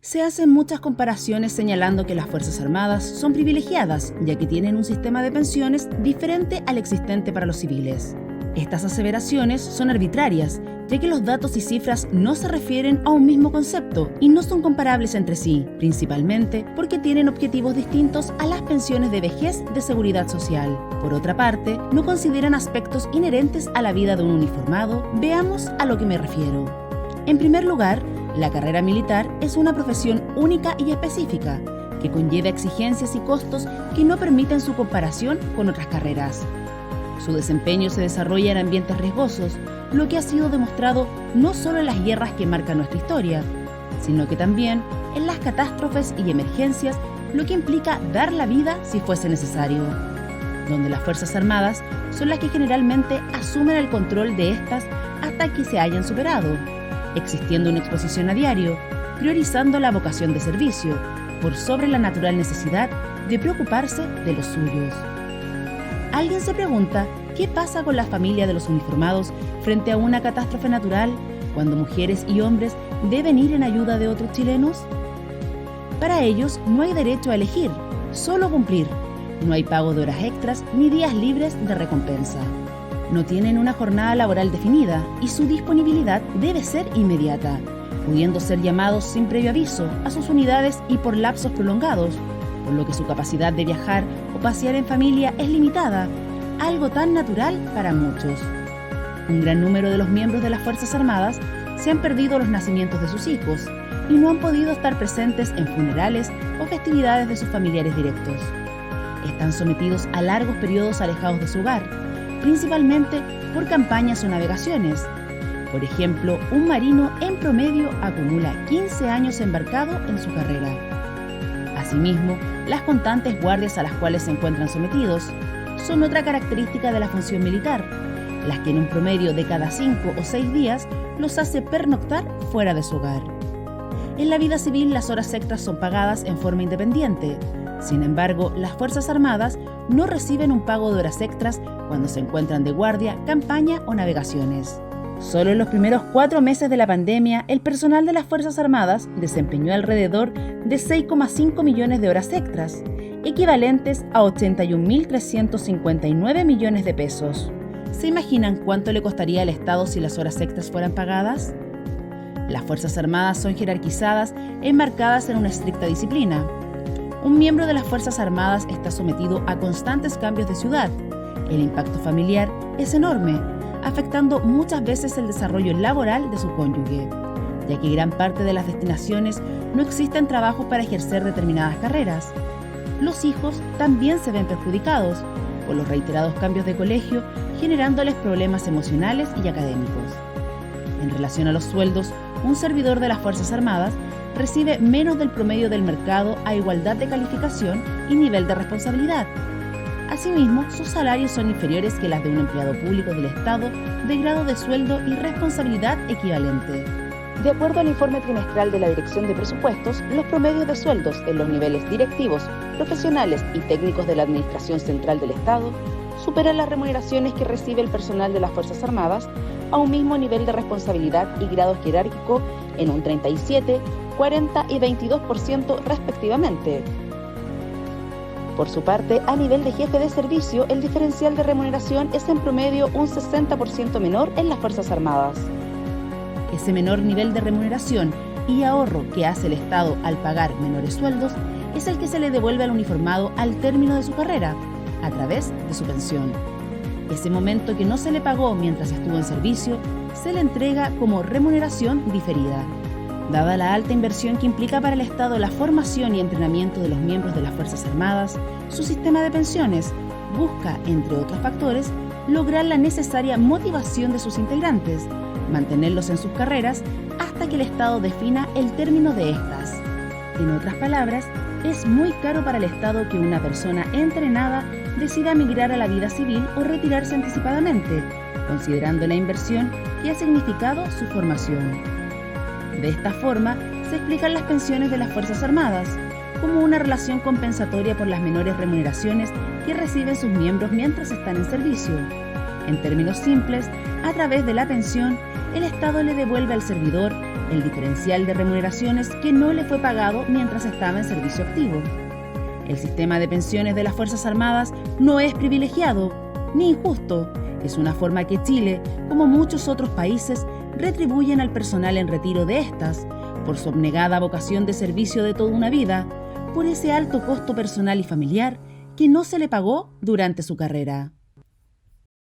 Se hacen muchas comparaciones señalando que las Fuerzas Armadas son privilegiadas, ya que tienen un sistema de pensiones diferente al existente para los civiles. Estas aseveraciones son arbitrarias, ya que los datos y cifras no se refieren a un mismo concepto y no son comparables entre sí, principalmente porque tienen objetivos distintos a las pensiones de vejez de seguridad social. Por otra parte, no consideran aspectos inherentes a la vida de un uniformado. Veamos a lo que me refiero. En primer lugar, la carrera militar es una profesión única y específica, que conlleva exigencias y costos que no permiten su comparación con otras carreras. Su desempeño se desarrolla en ambientes riesgosos, lo que ha sido demostrado no solo en las guerras que marcan nuestra historia, sino que también en las catástrofes y emergencias, lo que implica dar la vida si fuese necesario, donde las Fuerzas Armadas son las que generalmente asumen el control de estas hasta que se hayan superado, existiendo una exposición a diario, priorizando la vocación de servicio por sobre la natural necesidad de preocuparse de los suyos. Alguien se pregunta qué pasa con la familia de los uniformados frente a una catástrofe natural cuando mujeres y hombres deben ir en ayuda de otros chilenos. Para ellos no hay derecho a elegir, solo cumplir. No hay pago de horas extras ni días libres de recompensa. No tienen una jornada laboral definida y su disponibilidad debe ser inmediata, pudiendo ser llamados sin previo aviso a sus unidades y por lapsos prolongados, por lo que su capacidad de viajar o pasear en familia es limitada, algo tan natural para muchos. Un gran número de los miembros de las Fuerzas Armadas se han perdido los nacimientos de sus hijos y no han podido estar presentes en funerales o festividades de sus familiares directos. Están sometidos a largos periodos alejados de su hogar, principalmente por campañas o navegaciones. Por ejemplo, un marino en promedio acumula 15 años embarcado en su carrera. Asimismo, las constantes guardias a las cuales se encuentran sometidos son otra característica de la función militar, las que en un promedio de cada 5 o 6 días los hace pernoctar fuera de su hogar. En la vida civil las horas extras son pagadas en forma independiente. Sin embargo, las Fuerzas Armadas no reciben un pago de horas extras cuando se encuentran de guardia, campaña o navegaciones. Solo en los primeros 4 meses de la pandemia, el personal de las Fuerzas Armadas desempeñó alrededor de 6,5 millones de horas extras, equivalentes a 81.359 millones de pesos. ¿Se imaginan cuánto le costaría al Estado si las horas extras fueran pagadas? Las Fuerzas Armadas son jerarquizadas e enmarcadas en una estricta disciplina. Un miembro de las Fuerzas Armadas está sometido a constantes cambios de ciudad. El impacto familiar es enorme, afectando muchas veces el desarrollo laboral de su cónyuge, ya que gran parte de las destinaciones no existen trabajos para ejercer determinadas carreras. Los hijos también se ven perjudicados por los reiterados cambios de colegio, generándoles problemas emocionales y académicos. En relación a los sueldos, un servidor de las Fuerzas Armadas recibe menos del promedio del mercado a igualdad de calificación y nivel de responsabilidad. Asimismo, sus salarios son inferiores que las de un empleado público del Estado de grado de sueldo y responsabilidad equivalente. De acuerdo al informe trimestral de la Dirección de Presupuestos, los promedios de sueldos en los niveles directivos, profesionales y técnicos de la Administración Central del Estado superan las remuneraciones que recibe el personal de las Fuerzas Armadas a un mismo nivel de responsabilidad y grado jerárquico en un 37%, 40% y 22% respectivamente. Por su parte, a nivel de jefe de servicio, el diferencial de remuneración es en promedio un 60% menor en las Fuerzas Armadas. Ese menor nivel de remuneración y ahorro que hace el Estado al pagar menores sueldos es el que se le devuelve al uniformado al término de su carrera, a través de su pensión. Ese momento que no se le pagó mientras estuvo en servicio, se le entrega como remuneración diferida. Dada la alta inversión que implica para el Estado la formación y entrenamiento de los miembros de las Fuerzas Armadas, su sistema de pensiones busca, entre otros factores, lograr la necesaria motivación de sus integrantes, mantenerlos en sus carreras hasta que el Estado defina el término de estas. En otras palabras, es muy caro para el Estado que una persona entrenada decida migrar a la vida civil o retirarse anticipadamente, considerando la inversión que ha significado su formación. De esta forma, se explican las pensiones de las Fuerzas Armadas como una relación compensatoria por las menores remuneraciones que reciben sus miembros mientras están en servicio. En términos simples, a través de la pensión, el Estado le devuelve al servidor el diferencial de remuneraciones que no le fue pagado mientras estaba en servicio activo. El sistema de pensiones de las Fuerzas Armadas no es privilegiado ni injusto. Es una forma que Chile, como muchos otros países, retribuyen al personal en retiro de estas, por su abnegada vocación de servicio de toda una vida, por ese alto costo personal y familiar que no se le pagó durante su carrera.